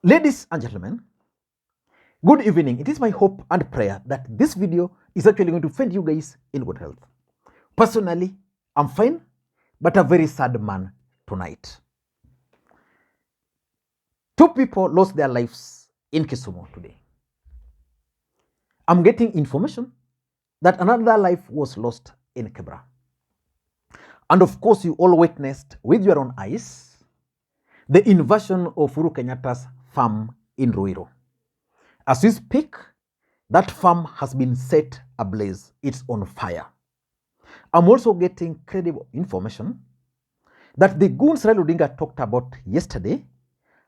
Ladies and gentlemen, good evening. It is my hope and prayer that this video is actually going to find you guys in good health. Personally, I'm fine, but a very sad man tonight. Two people lost their lives in Kisumu today. I'm getting information that another life was lost in Kibra. And of course, you all witnessed with your own eyes the invasion of Uhuru Kenyatta's farm in Ruiru. As we speak, that farm has been set ablaze. It's on fire. I'm also getting credible information that the goons Raila Odinga talked about yesterday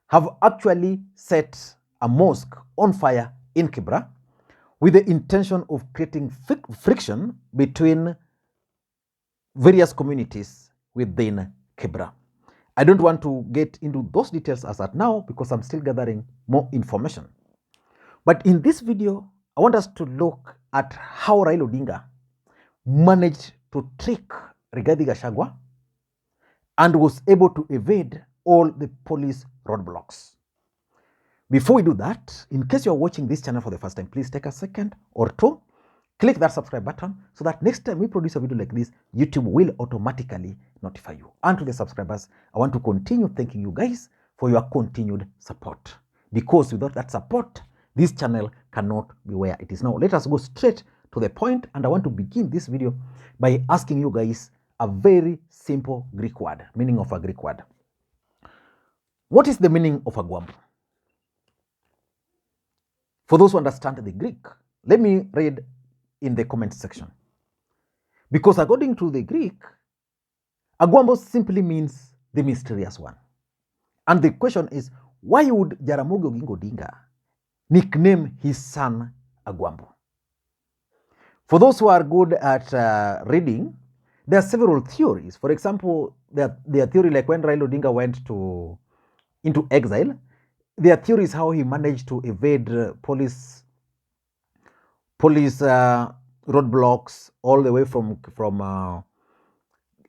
have actually set a mosque on fire in Kibra with the intention of creating friction between various communities within Kibra. I don't want to get into those details as at now because I'm still gathering more information. But in this video, I want us to look at how Raila Odinga managed to trick Rigathi Gachagua and was able to evade all the police roadblocks. Before we do that, in case you're watching this channel for the first time, please take a second or two, click that subscribe button so that next time we produce a video like this, YouTube will automatically notify you. And to the subscribers, I want to continue thanking you guys for your continued support. Because without that support, this channel cannot be where it is now. Let us go straight to the point, and I want to begin this video by asking you guys a very simple Greek word, meaning of a Greek word. What is the meaning of agwambo? For those who understand the Greek, let me read in the comment section. Because according to the Greek, agwambo simply means the mysterious one. And the question is, why would Jaramogi Oginga Odinga nickname his son Agwambo? For those who are good at reading, there are several theories. For example, there are theory like when Raila Odinga went into exile, there are theories how he managed to evade police roadblocks all the way from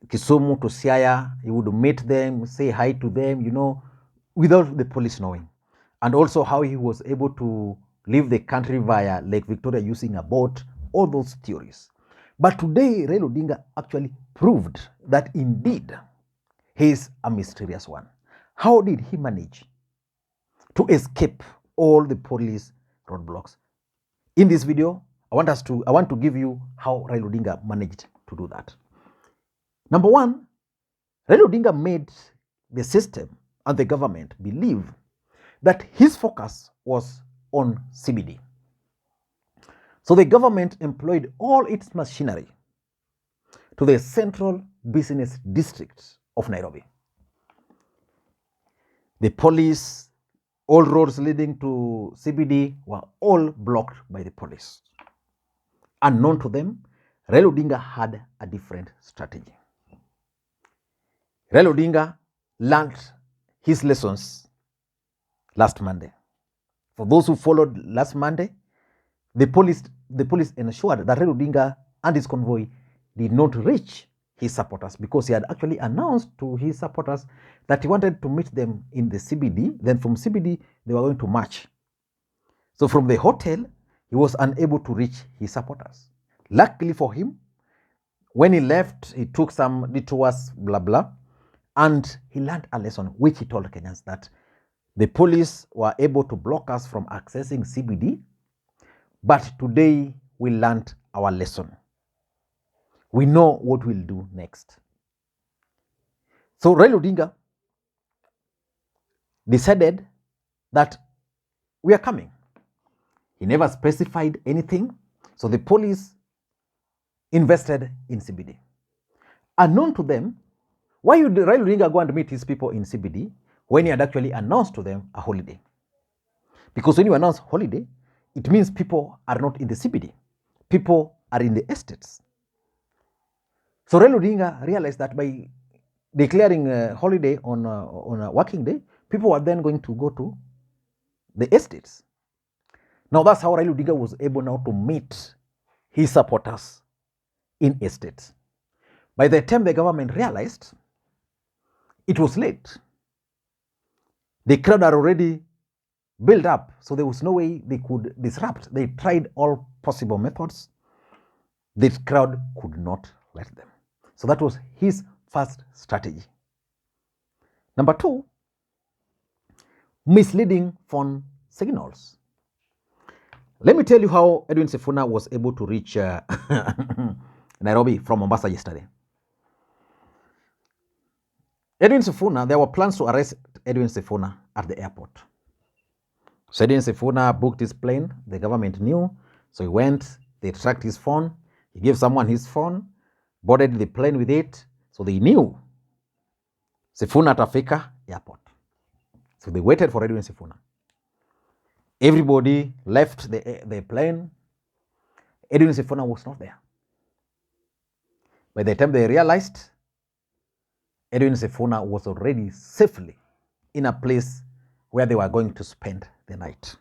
Kisumu to Siaya. He would meet them, say hi to them, without the police knowing. And also how he was able to leave the country via Lake Victoria using a boat, all those theories. But today, Raila Odinga actually proved that indeed he is a mysterious one. How did he manage to escape all the police roadblocks? In this video, I want to give you how Raila Odinga managed to do that. Number one, Raila Odinga made the system and the government believe that his focus was on CBD. So the government employed all its machinery to the central business district of Nairobi. The police, all roads leading to CBD were all blocked by the police. Unknown to them, Raila Odinga had a different strategy. Raila Odinga learned his lessons last Monday. For those who followed last Monday, the police ensured that Raila Odinga and his convoy did not reach his supporters because he had actually announced to his supporters that he wanted to meet them in the CBD. Then from CBD, they were going to march. So from the hotel, he was unable to reach his supporters. Luckily for him, when he left, he took some detours, blah, blah, and he learned a lesson, which he told Kenyans that the police were able to block us from accessing CBD, but today we learned our lesson. We know what we'll do next. So Raila Odinga decided that we are coming. He never specified anything, so the police invested in CBD. Unknown to them, why would Raila Odinga go and meet his people in CBD when he had actually announced to them a holiday? Because when you announce holiday, it means people are not in the CBD. People are in the estates. So Raila Odinga realized that by declaring a holiday on a working day, people are then going to go to the estates. Now that's how Raila Odinga was able now to meet his supporters in estates. By the time the government realized, it was late. The crowd are already built up, so there was no way they could disrupt. They tried all possible methods. The crowd could not let them. So that was his first strategy. Number two, misleading phone signals. Let me tell you how Edwin Sifuna was able to reach Nairobi from Mombasa yesterday. Edwin Sifuna, there were plans to arrest Edwin Sifuna at the airport. So Edwin Sifuna booked his plane. The government knew. So he went, they tracked his phone. He gave someone his phone, boarded the plane with it. So they knew Sifuna atafika airport. So they waited for Edwin Sifuna. Everybody left the plane. Edwin Sifuna was not there. By the time they realized, Edwin Sifuna was already safely in a place where they were going to spend the night.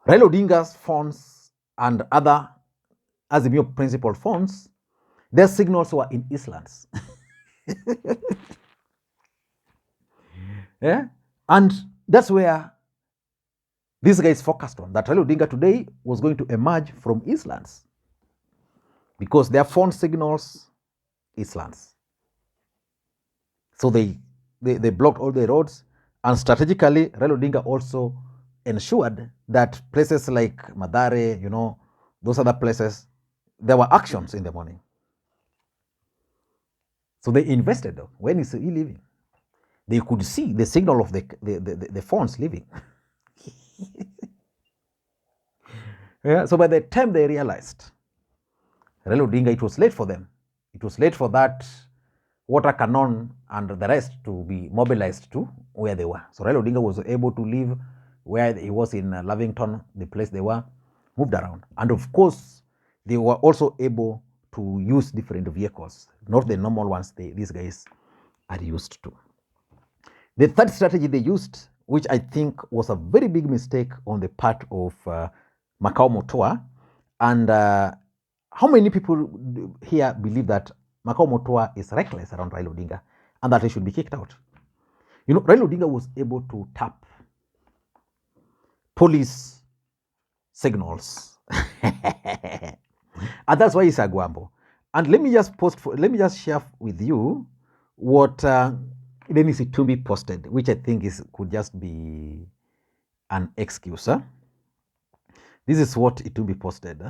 Raila Odinga's phones and other Azimio principal phones, their signals were in Eastlands. Yeah? And that's where these guys focused on, that Raila Odinga today was going to emerge from Eastlands because their phone signals Eastlands. So they blocked all the roads, and strategically, Raila Odinga also ensured that places like Mathare, those other places, there were actions in the morning. So they invested. When is he leaving? They could see the signal of the phones leaving. Yeah, so by the time they realized, Raila Odinga, it was late for them. It was late for that water cannon and the rest to be mobilized to where they were. So Raila Odinga was able to leave where he was in Lavington, the place they were, moved around. And of course, they were also able to use different vehicles, not the normal ones these guys are used to. The third strategy they used, which I think was a very big mistake on the part of Makau Mutua, and how many people here believe that Makau Mutua is reckless around Raila Odinga and that he should be kicked out? Raila Odinga was able to tap police signals. And that's why he's a Guambo. And let me just share with you what Dennis Itumbi posted, which I think could just be an excuse. This is what Itumbi posted.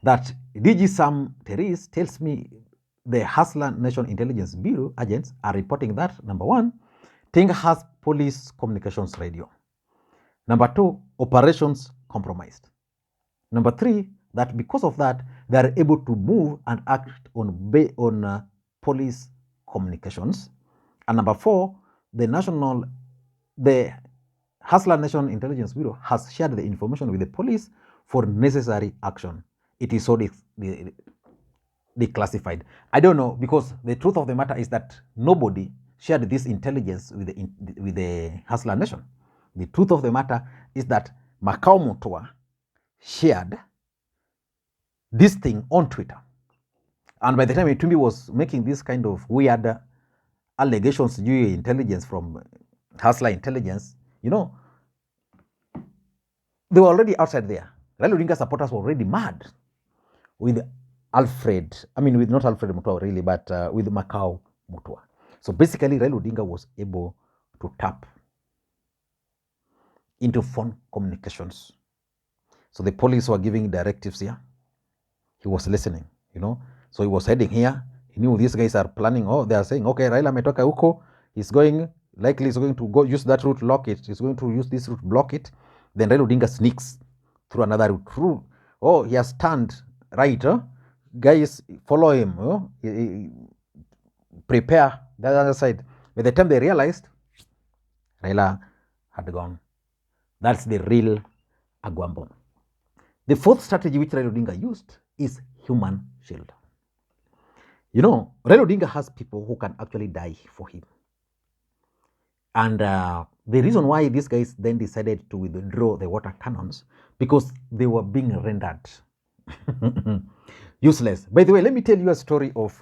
That DG Sam Teris tells me the Hustler Nation Intelligence Bureau agents are reporting that, number one, Ting has police communications radio. Number two, operations compromised. Number three, that because of that, they are able to move and act on police communications. And number four, the Hustler Nation Intelligence Bureau has shared the information with the police for necessary action. It is so declassified. I don't know, because the truth of the matter is that nobody shared this intelligence with the Hustler Nation. The truth of the matter is that Makau Mutua shared this thing on Twitter. And by the time Itumbi was making this kind of weird allegations due intelligence from Hustler Intelligence, they were already outside there. Raila Odinga supporters were already mad with not Alfred Mutua really, but with Makau Mutua. So basically, Raila Odinga was able to tap into phone communications. So the police were giving directives here. He was listening, So he was heading here. He knew these guys are planning. Oh, they are saying, okay, Raila metoka huko. He's going to go use that route, lock it. He's going to use this route, block it. Then Raila Odinga sneaks through another route. Oh, he has turned right. Guys, follow him. Prepare the other side. By the time they realized, Raila had gone. That's the real Agwambo. The fourth strategy which Raila Odinga used is human shield. Raila Odinga has people who can actually die for him. And the reason why these guys then decided to withdraw the water cannons, because they were being rendered useless. By the way, let me tell you a story of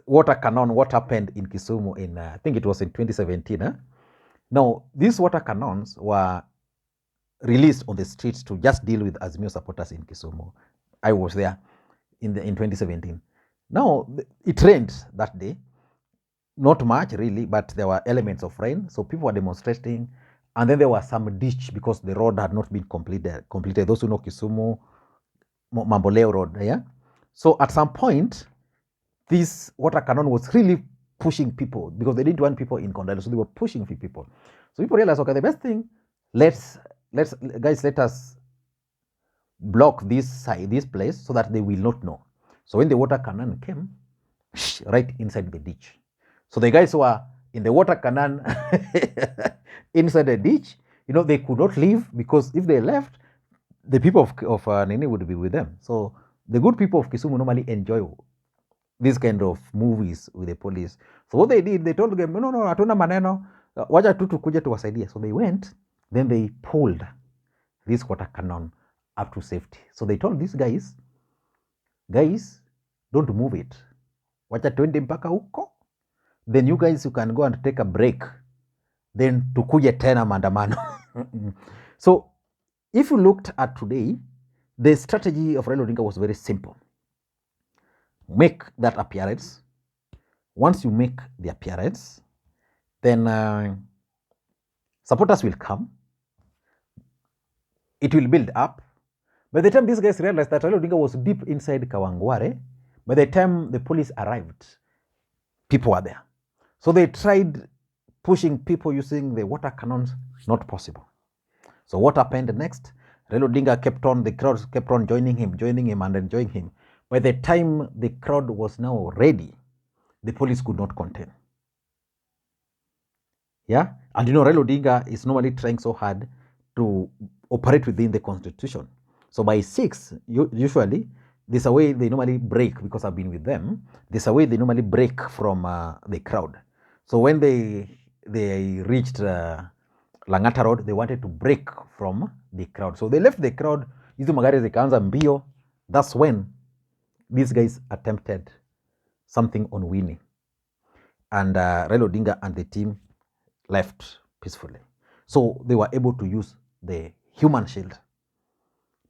water cannon, what happened in Kisumu in, I think it was in 2017. Now, these water cannons were released on the streets to just deal with Azimio supporters in Kisumu. I was there in 2017. Now, it rained that day. Not much really, but there were elements of rain. So people were demonstrating. And then there was some ditch because the road had not been completed. Those who know Kisumu, Mamboleo Road, yeah? So at some point, this water cannon was really pushing people because they didn't want people in Kondele, so they were pushing people. So people realized, okay, the best thing, let us block this place so that they will not know. So when the water cannon came, right inside the ditch. So the guys who are in the water cannon inside the ditch, they could not leave because if they left, the people of Nene would be with them. So the good people of Kisumu normally enjoy these kind of movies with the police. So what they did, they told them, no, hatuna maneno, waja tu tukuje tuwasaidie. So they went, then they pulled this water cannon up to safety. So they told these guys, don't move it. Wacha twende mpaka huko. Then you guys, you can go and take a break. Then tukuje tena maandamano. So if you looked at today, the strategy of Raila Odinga was very simple. Make that appearance. Once you make the appearance, then supporters will come. It will build up. By the time these guys realized that Raila Odinga was deep inside Kawangware, by the time the police arrived, people were there. So they tried pushing people using the water cannons, not possible. So what happened next? Raila Odinga the crowd kept on joining him and enjoying him. By the time the crowd was now ready, the police could not contain. Yeah? And Raila Odinga is normally trying so hard to operate within the constitution. So by 6, usually, there's a way they normally break, because I've been with them, there's a way they normally break from the crowd. So when they reached Langata Road, they wanted to break from the crowd. So they left the crowd, hizo magari zikaanza mbio. That's when these guys attempted something on winning. And Raila Odinga and the team left peacefully. So they were able to use the human shield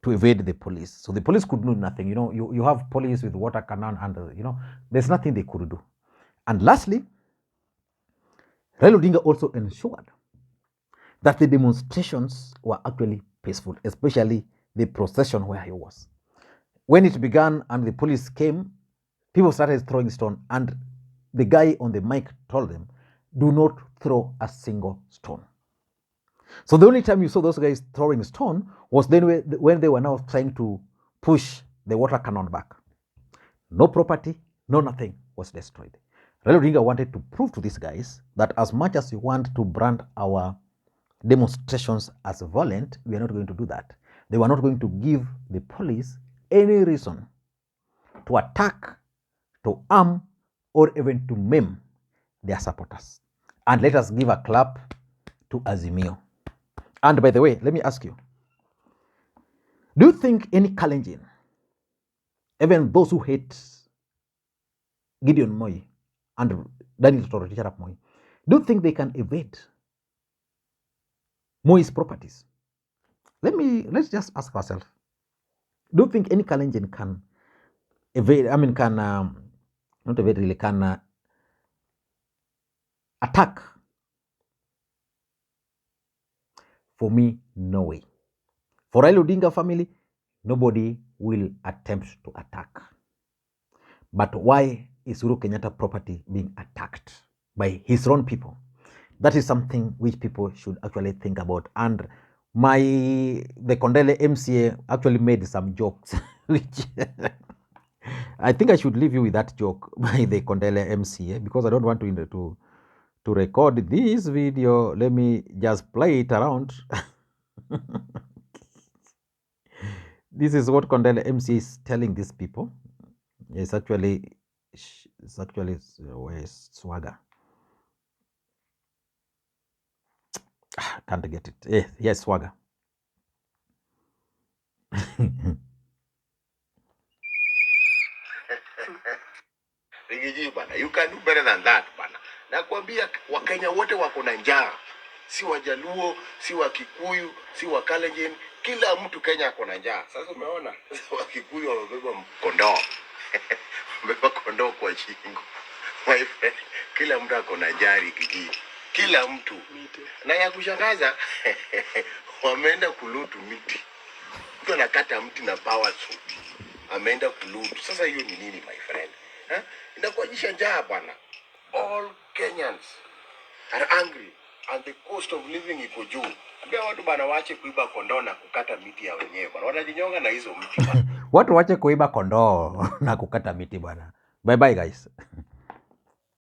to evade the police. So the police could do nothing. You have police with water cannon and, there's nothing they could do. And lastly, Raila Odinga also ensured that the demonstrations were actually peaceful, especially the procession where he was. When it began and the police came, people started throwing stone, and the guy on the mic told them, do not throw a single stone. So the only time you saw those guys throwing stone was then when they were now trying to push the water cannon back. No property, no nothing was destroyed. Raila Odinga wanted to prove to these guys that as much as you want to brand our demonstrations as violent, we are not going to do that. They were not going to give the police any reason to attack, to arm, or even to maim their supporters. And let us give a clap to Azimio. And by the way, let me ask you, do you think any Kalenjin, even those who hate Gideon Moi and Daniel Toroitich Arap Moi, do you think they can evade Moi's properties? Let's just ask ourselves, do you think any Kalenjin can evade, not evade really, can attack? For me, no way. For Raila Odinga family, nobody will attempt to attack. But why is Uhuru Kenyatta property being attacked by his own people? That is something which people should actually think about. And the Kondele MCA actually made some jokes, which I think I should leave you with that joke by the Kondele MCA, because I don't want to record this video. Let me just play it around. This is what Kondele MC is telling these people. It's actually swagger. Can't get it. Yes, swagger. Rigiji bana, you can do better than that bana. Nakwambia Wakenya wote wako na njaa. si Wajaluo, si Wakikuyu, si Wakalenjin, kila mtu Kenya ako na njaa. Sasa umeona Wakikuyu wamebeba kondoo wamebeba kondoo kwa shingo. My friend, kila mtu ako na njaa kijiji, kila mtu. Na ya kushangaza wameenda kulutu miti, mtu anakata mti na power suit, ameenda kulutu. Sasa hiyo ni nini my friend? Inakuajisha njaa bwana. All Kenyans are angry and the cost of living iko juu. Ambia watu bana waache kuiba kondoo na kukata miti ya wenyewe bwana. Wanajinyonga na hizo miti bwana. Watu waache kuiba kondoo na kukata miti bwana. Bye bye guys.